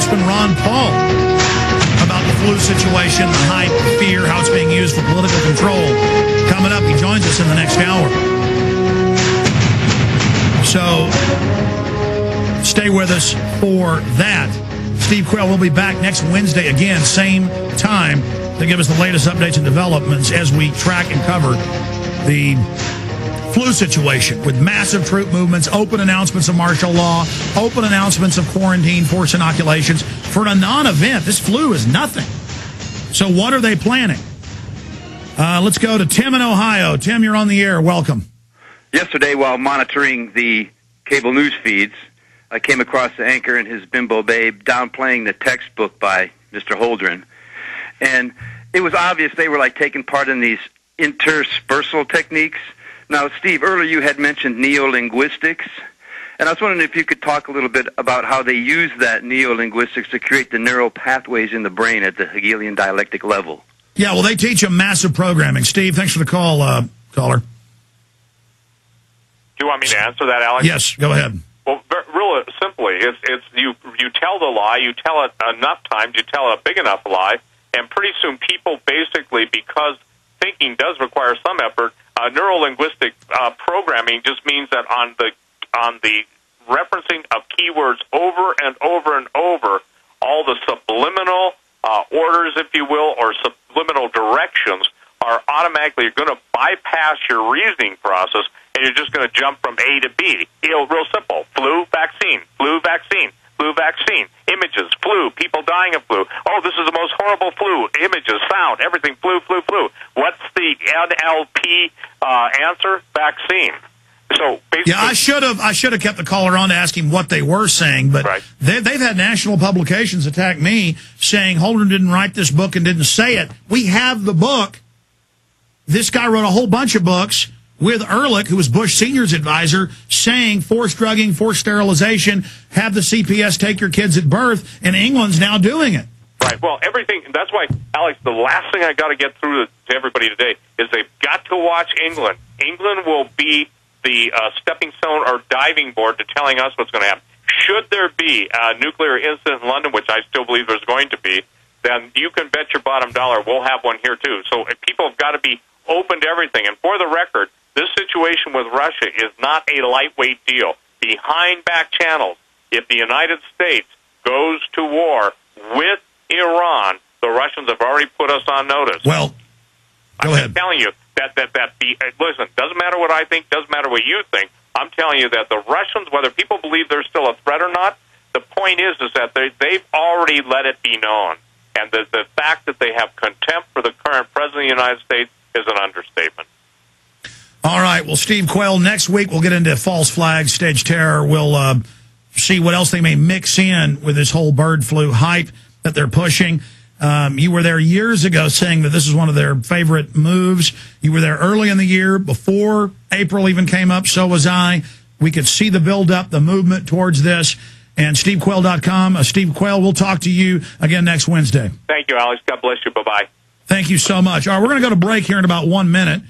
Congressman Ron Paul about the flu situation, the hype, the fear, how it's being used for political control. Coming up, he joins us in the next hour. So stay with us for that. Steve Quayle will be back next Wednesday again, same time, to give us the latest updates and developments as we track and cover the flu situation with massive troop movements, open announcements of martial law, open announcements of quarantine, forced inoculations. For a non-event, this flu is nothing. So what are they planning? Let's go to Tim in Ohio. Tim, you're on the air. Welcome. Yesterday, while monitoring the cable news feeds, I came across the anchor and his bimbo babe downplaying the textbook by Mr. Holdren. And it was obvious they were like taking part in these interspersal techniques. Now, Steve, earlier you had mentioned neolinguistics, and I was wondering if you could talk a little bit about how they use that neolinguistics to create the neural pathways in the brain at the Hegelian dialectic level. Yeah, well, they teach them massive programming. Steve, thanks for the call, caller. Do you want me to answer that, Alex? Yes, go ahead. Well, really simply, it's you tell the lie, you tell it enough times, you tell a big enough lie, and pretty soon people basically, because thinking does require some effort, neurolinguistic programming just means that on the referencing of keywords over and over and over, all the subliminal orders, if you will, or subliminal directions are automatically going to bypass your reasoning process, and you're just going to jump from A to B. Real simple. Flu, vaccine, flu, vaccine, flu, vaccine. Images, flu, people dying of flu. Oh, this is the most horrible flu. Images, sound, everything, flu, flu, flu. What's the NLP answer? Vaccine. So basically, yeah, I should have kept the caller on to ask him what they were saying, but right. they've had national publications attack me saying Holdren didn't write this book and didn't say it. We have the book. This guy wrote a whole bunch of books with Ehrlich, who was Bush Sr.'s advisor, saying forced drugging, forced sterilization, have the CPS take your kids at birth, and England's now doing it. Right. Well, everything. That's why, Alex, the last thing I got to get through to everybody today is they've got to watch England. England will be the stepping stone or diving board to telling us what's going to happen. Should there be a nuclear incident in London, which I still believe there's going to be, then you can bet your bottom dollar we'll have one here too. So people have got to be open to everything. And for the record, this situation with Russia is not a lightweight deal. Behind back channels, if the United States goes to war with Iran, the Russians have already put us on notice. Well, go ahead. I'm telling you listen, doesn't matter what I think, doesn't matter what you think. I'm telling you that the Russians, whether people believe they're still a threat or not, the point is that they've already let it be known. And the fact that they have contempt for the current president of the United States is an understatement. All right. Well, Steve Quayle, next week we'll get into false flags, stage terror. We'll see what else they may mix in with this whole bird flu hype that they're pushing. You were there years ago saying that this is one of their favorite moves. You were there early in the year, before April even came up. So was I. We could see the build-up, the movement towards this. And SteveQuayle.com. Steve Quayle, we'll talk to you again next Wednesday. Thank you, Alex. God bless you. Bye-bye. Thank you so much. All right, we're going to go to break here in about 1 minute.